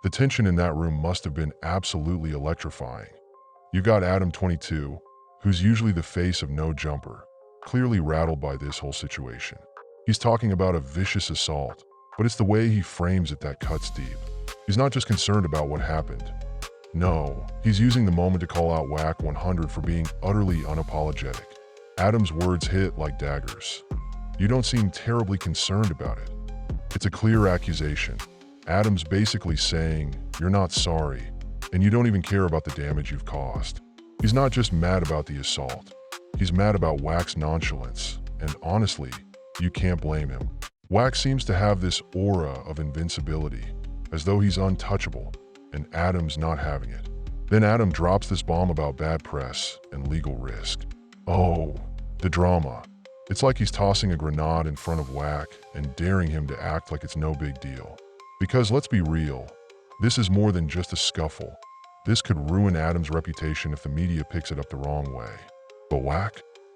The tension in that room must have been absolutely electrifying. You got Adam22, who's usually the face of No Jumper, clearly rattled by this whole situation. He's talking about a vicious assault, but it's the way he frames it that cuts deep. He's not just concerned about what happened. No, he's using the moment to call out Wack100 for being utterly unapologetic. Adam's words hit like daggers. You don't seem terribly concerned about it. It's a clear accusation. Adam's basically saying, you're not sorry, and you don't even care about the damage you've caused. He's not just mad about the assault. He's mad about Wack's nonchalance, and honestly, you can't blame him. Wack seems to have this aura of invincibility, as though he's untouchable, and Adam's not having it. Then Adam drops this bomb about bad press and legal risk. Oh, the drama. It's like he's tossing a grenade in front of Wack and daring him to act like it's no big deal. Because let's be real, this is more than just a scuffle. This could ruin Adam's reputation if the media picks it up the wrong way. But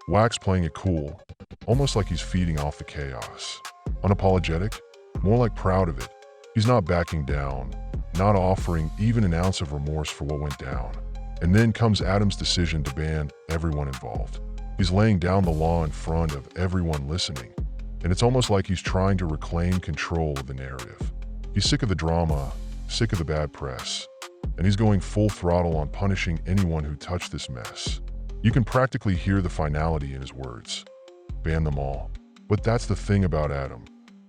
Wack's playing it cool, almost like he's feeding off the chaos. Unapologetic, more like proud of it. He's not backing down, not offering even an ounce of remorse for what went down. And then comes Adam's decision to ban everyone involved. He's laying down the law in front of everyone listening, and it's almost like he's trying to reclaim control of the narrative. He's sick of the drama, sick of the bad press, and he's going full throttle on punishing anyone who touched this mess. You can practically hear the finality in his words. Ban them all. But that's the thing about Adam.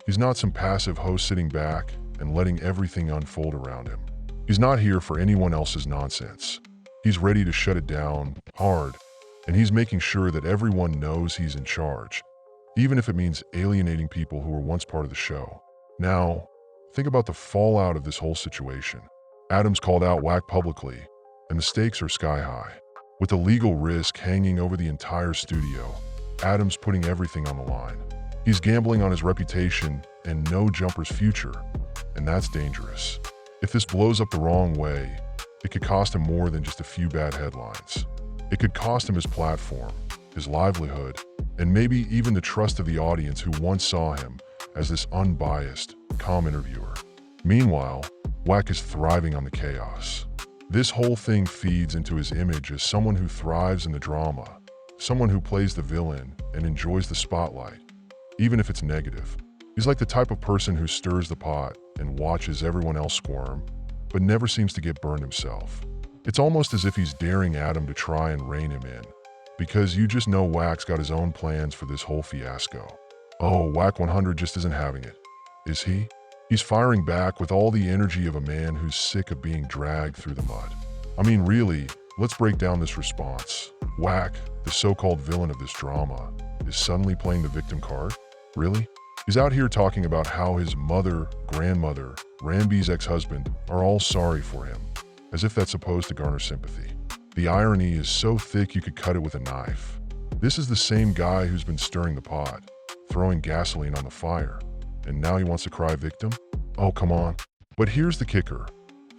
He's not some passive host sitting back and letting everything unfold around him. He's not here for anyone else's nonsense. He's ready to shut it down hard, and he's making sure that everyone knows he's in charge, even if it means alienating people who were once part of the show. Now, think about the fallout of this whole situation. Adam's called out Wack publicly, and the stakes are sky high. With the legal risk hanging over the entire studio, Adam's putting everything on the line. He's gambling on his reputation and No Jumper's future, and that's dangerous. If this blows up the wrong way, it could cost him more than just a few bad headlines. It could cost him his platform, his livelihood, and maybe even the trust of the audience who once saw him as this unbiased, calm interviewer. Meanwhile, Wack is thriving on the chaos. This whole thing feeds into his image as someone who thrives in the drama, someone who plays the villain and enjoys the spotlight, even if it's negative. He's like the type of person who stirs the pot and watches everyone else squirm, but never seems to get burned himself. It's almost as if he's daring Adam to try and rein him in, because you just know Wack's got his own plans for this whole fiasco. Oh, Wack100 just isn't having it, is he? He's firing back with all the energy of a man who's sick of being dragged through the mud. I mean, really, let's break down this response. Wack, the so-called villain of this drama, is suddenly playing the victim card? Really? He's out here talking about how his mother, grandmother, Rambee's ex-husband are all sorry for him, as if that's supposed to garner sympathy. The irony is so thick you could cut it with a knife. This is the same guy who's been stirring the pot, throwing gasoline on the fire, and now he wants to cry victim? Oh, come on. But here's the kicker.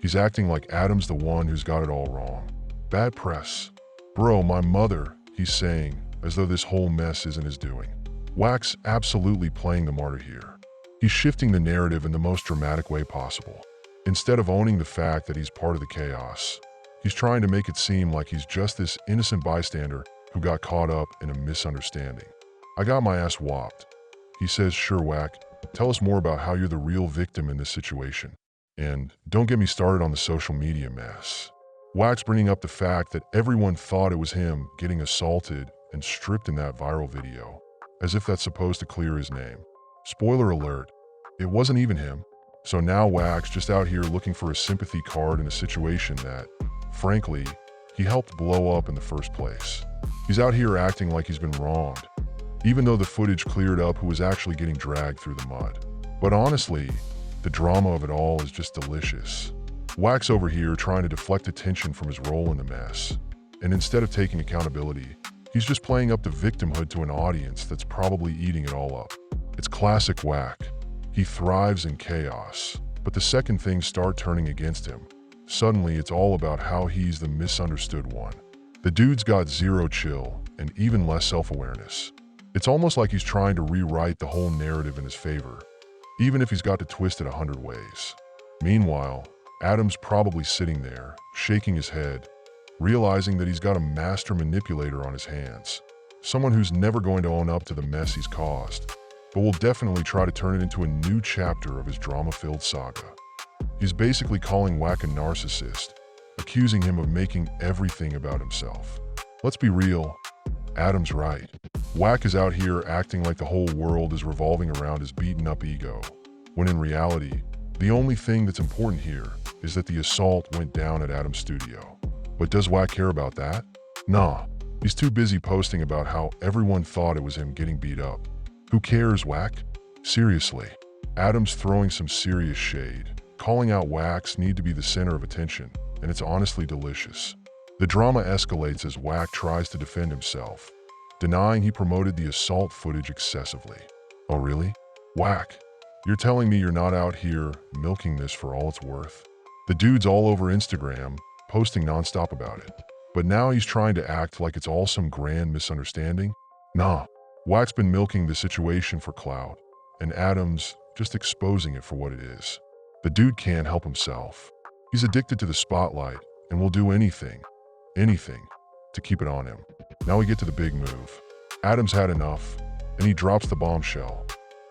He's acting like Adam's the one who's got it all wrong. Bad press. Bro, my mother, he's saying, as though this whole mess isn't his doing. Wack's absolutely playing the martyr here. He's shifting the narrative in the most dramatic way possible. Instead of owning the fact that he's part of the chaos, he's trying to make it seem like he's just this innocent bystander who got caught up in a misunderstanding. I got my ass whopped. He says, sure, Wack, tell us more about how you're the real victim in this situation. And don't get me started on the social media mess. Wack's bringing up the fact that everyone thought it was him getting assaulted and stripped in that viral video, as if that's supposed to clear his name. Spoiler alert, it wasn't even him. So now Wack's just out here looking for a sympathy card in a situation that, frankly, he helped blow up in the first place. He's out here acting like he's been wronged, even though the footage cleared up who was actually getting dragged through the mud. But honestly, the drama of it all is just delicious. Wack's over here trying to deflect attention from his role in the mess, and instead of taking accountability, he's just playing up the victimhood to an audience that's probably eating it all up. It's classic Wack. He thrives in chaos, but the second things start turning against him, suddenly it's all about how he's the misunderstood one. The dude's got zero chill and even less self-awareness. It's almost like he's trying to rewrite the whole narrative in his favor, even if he's got to twist it 100 ways. Meanwhile, Adam's probably sitting there, shaking his head, realizing that he's got a master manipulator on his hands. Someone who's never going to own up to the mess he's caused, but will definitely try to turn it into a new chapter of his drama-filled saga. He's basically calling Wack a narcissist, accusing him of making everything about himself. Let's be real, Adam's right. Wack is out here acting like the whole world is revolving around his beaten-up ego, when in reality, the only thing that's important here is that the assault went down at Adam's studio. But does Wack care about that? Nah, he's too busy posting about how everyone thought it was him getting beat up. Who cares, Wack? Seriously, Adam's throwing some serious shade, calling out Wack's need to be the center of attention, and it's honestly delicious. The drama escalates as Wack tries to defend himself, denying he promoted the assault footage excessively. Oh really? Wack, you're telling me you're not out here milking this for all it's worth? The dude's all over Instagram, posting nonstop about it. But now he's trying to act like it's all some grand misunderstanding? Nah, Wack's been milking the situation for clout, and Adam's just exposing it for what it is. The dude can't help himself. He's addicted to the spotlight and will do anything, to keep it on him. Now we get to the big move. Adam's had enough, and he drops the bombshell,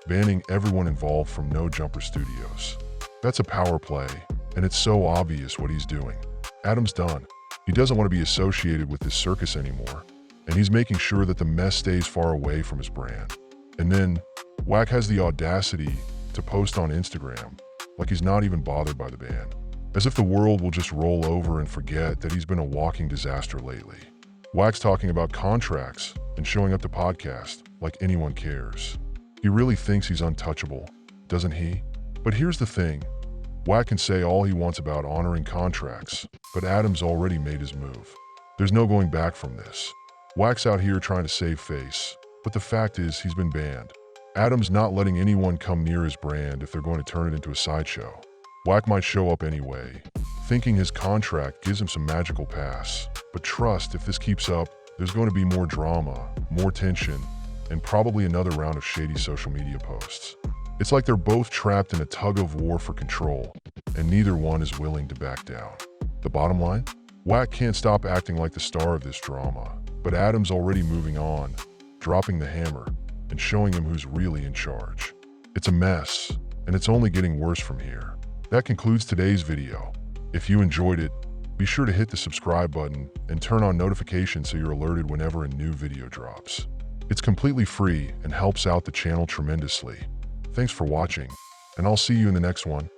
banning everyone involved from No Jumper Studios. That's a power play, and it's so obvious what he's doing. Adam's done. He doesn't want to be associated with this circus anymore, and he's making sure that the mess stays far away from his brand. And then, Wack has the audacity to post on Instagram like he's not even bothered by the ban, as if the world will just roll over and forget that he's been a walking disaster lately. Wack's talking about contracts and showing up to podcasts like anyone cares. He really thinks he's untouchable, doesn't he? But here's the thing. Wack can say all he wants about honoring contracts, but Adam's already made his move. There's no going back from this. Wack's out here trying to save face, but the fact is he's been banned. Adam's not letting anyone come near his brand if they're going to turn it into a sideshow. Wack might show up anyway, thinking his contract gives him some magical pass. But trust, if this keeps up, there's going to be more drama, more tension, and probably another round of shady social media posts. It's like they're both trapped in a tug of war for control, and neither one is willing to back down. The bottom line? Wack can't stop acting like the star of this drama, but Adam's already moving on, dropping the hammer, and showing him who's really in charge. It's a mess, and it's only getting worse from here. That concludes today's video. If you enjoyed it, be sure to hit the subscribe button and turn on notifications so you're alerted whenever a new video drops. It's completely free and helps out the channel tremendously. Thanks for watching, and I'll see you in the next one.